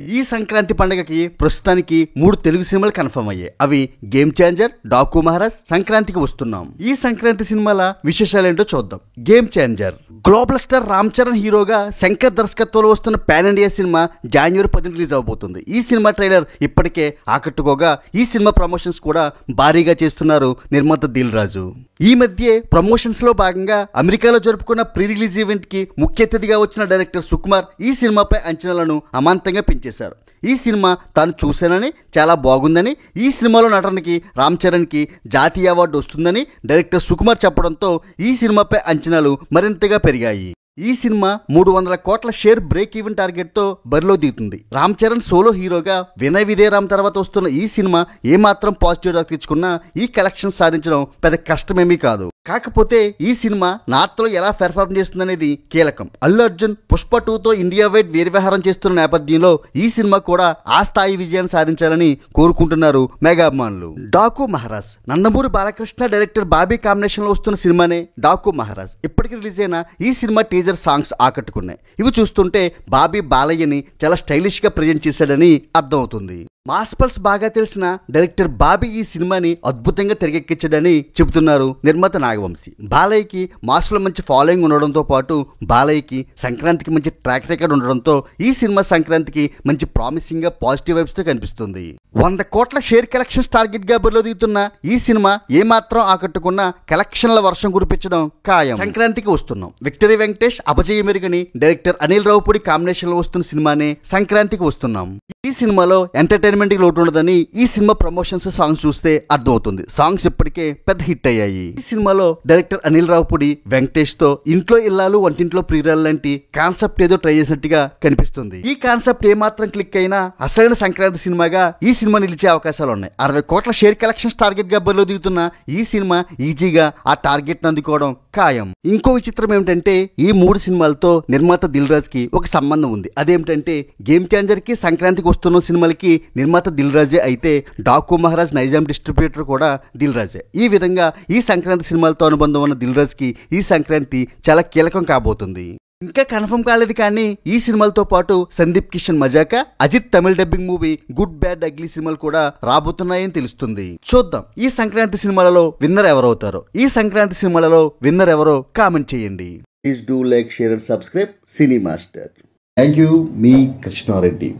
ఈ సంక్రాంతి పండుగకి ప్రస్తుతానికి 3 తెలుగు సినిమాలు కన్ఫర్మ్ అయ్యాయి. అవి గేమ్ చేంజర్, డాకు మహారాజ్, సంక్రాంతికి వస్తున్నాం. ఈ సంక్రాంతి సినిమాల విశేషాలేంటో చూద్దాం. Game changer global star Ram Charan హీరోగా శంకర్ దర్శకత్వంలో వస్తున్న పాన్ ఇండియా సినిమా జనవరి 10 రిలీజ్ అవబోతుంది. ఈ సినిమా ట్రైలర్ ఇప్పటికే ఆకట్టుకోగా ఈ సినిమా ప్రమోషన్స్ కూడా భారీగా చేస్తున్నారు నిర్మాత దిల్ రాజు. ఈ మధ్య ప్రమోషన్స్ లో భాగంగా అమెరికాలో జరుపుకున్న ప్రీ రిలీజ్ ఈవెంట్ కి ముఖ్య అతిథిగా వచ్చిన డైరెక్టర్ సుకుమార్ ఈ సినిమాపై అంచనాలను అమాంతంగా పెంచేశారు. ఈ సినిమా తాను చూశానని, చాలా బాగుందని, ఈ సినిమాలో నటనకి రామ్ చరణ్కి జాతీయ అవార్డు వస్తుందని డైరెక్టర్ సుకుమార్ చెప్పడంతో ఈ సినిమాపై అంచనాలు మరింతగా పెరిగాయి. ఈ సినిమా 300 కోట్ల షేర్ బ్రేక్ ఈవెన్ టార్గెట్ తో బరిలో దిగుతుంది. రామ్ చరణ్ సోలో హీరోగా వినయ్ విదేరామ్ తర్వాత వస్తున్న ఈ సినిమా ఏమాత్రం పాజిటివ్ టాక్ తెచ్చుకున్నా ఈ కలెక్షన్ సాధించడం పెద్ద కష్టమేమీ కాదు. కాకపోతే ఈ సినిమా నార్త్ లో ఎలా పెర్ఫార్మ్ చేస్తుందనేది కీలకం. అల్లు అర్జున్ పుష్ప 2తో ఇండియా వైడ్ వీరవ్యహారం చేస్తున్న నేపథ్యంలో ఈ సినిమా కూడా ఆ స్థాయి విజయాన్ని సాధించాలని కోరుకుంటున్నారు మెగా అభిమానులు. డాకు మహారాజ్ నందమూరి బాలకృష్ణ డైరెక్టర్ బాబీ కాంబినేషన్ లో వస్తున్న సినిమానే డాకు మహారాజ్. ఇప్పటికి రిలీజ్ అయిన ఈ సినిమా టీజర్ సాంగ్స్ ఆకట్టుకున్నాయి. ఇవి చూస్తుంటే బాబీ బాలయ్యని చాలా స్టైలిష్ గా ప్రజెంట్ చేశాడని అర్థమవుతుంది. మాస్ పల్స్ బాగా తెలిసిన డైరెక్టర్ బాబీ ఈ సినిమాని అద్భుతంగా తెరకెక్కించాడని చెబుతున్నారు నిర్మాత నాగవంశీ. బాలయ్యకి మాస్లో మంచి ఫాలోయింగ్ ఉండడంతో పాటు బాలయ్యకి సంక్రాంతికి మంచి ట్రాక్ రికార్డ్ ఉండడంతో ఈ సినిమా సంక్రాంతికి మంచి ప్రామిసింగ్ గా పాజిటివ్ వైబ్స్ తో కనిపిస్తుంది. 100 కోట్ల షేర్ కలెక్షన్స్ టార్గెట్ గా బరిలో దిగుతున్న ఈ సినిమా ఏమాత్రం ఆకట్టుకున్న కలెక్షన్ల వర్షం కురిపించడం ఖాయం. సంక్రాంతికి వస్తున్నాం. విక్టరీ వెంకటేష్, అపజయ మెరుగని డైరెక్టర్ అనిల్ రావుపూడి కాంబినేషన్ లో వస్తున్న సినిమానే సంక్రాంతికి వస్తున్నాం. ఈ సినిమాలో ఎంటర్టైన్మెంట్ కి లోటు ఉండదని ఈ సినిమా ప్రమోషన్స్ సాంగ్స్ చూస్తే అర్థమవుతుంది. సాంగ్స్ ఇప్పటికే పెద్ద హిట్ అయ్యాయి. ఈ సినిమాలో డైరెక్టర్ అనిల్ రావుపూడి వెంకటేష్ తో ఇంట్లో ఇల్లాలు వంటింట్లో ప్రియురాలు లాంటి కాన్సెప్ట్ ఏదో ట్రై చేసినట్టుగా కనిపిస్తుంది. ఈ కాన్సెప్ట్ ఏమాత్రం క్లిక్ అయినా అసలైన సంక్రాంతి సినిమాగా ఈ సినిమా నిలిచే అవకాశాలు ఉన్నాయి. 60 కోట్ల షేర్ కలెక్షన్స్ టార్గెట్ గా బరిలో దిగుతున్న ఈ సినిమా ఈజీగా ఆ టార్గెట్ అందుకోవడం ఖాయం. ఇంకో విచిత్రం ఏమిటంటే ఈ 3 సినిమాలతో నిర్మాత దిల్ రాజ్ కి ఒక సంబంధం ఉంది. అదేమిటంటే గేమ్ చేంజర్ కి సంక్రాంతికి వస్తున్న సినిమాలకి నిర్మాత దిల్ రాజే అయితే డాకు మహారాజ్ నైజాం డిస్ట్రిబ్యూటర్ కూడా దిల్ రాజే. ఈ విధంగా ఈ సంక్రాంతి సినిమాలతో అనుబంధం ఉన్న దిల్ రాజ్ కి ఈ సంక్రాంతి చాలా కీలకం కాబోతుంది. ఇంకా కన్ఫర్మ్ కాలేదు కానీ ఈ సినిమాలతో పాటు Sandeep Kishan Mazaka, Ajith Tamil dubbing movie good bad ugly సినిమాలు కూడా రాబోతున్నాయని తెలుస్తుంది. చూద్దాం ఈ సంక్రాంతి సినిమాలలో విన్నర్ ఎవరవుతారో. ఈ సంక్రాంతి సినిమాలలో విన్నర్ ఎవరో కామెంట్ చేయండి. Please do like, share and subscribe Cine Master. Thank you. మీ కృష్ణారెడ్డి.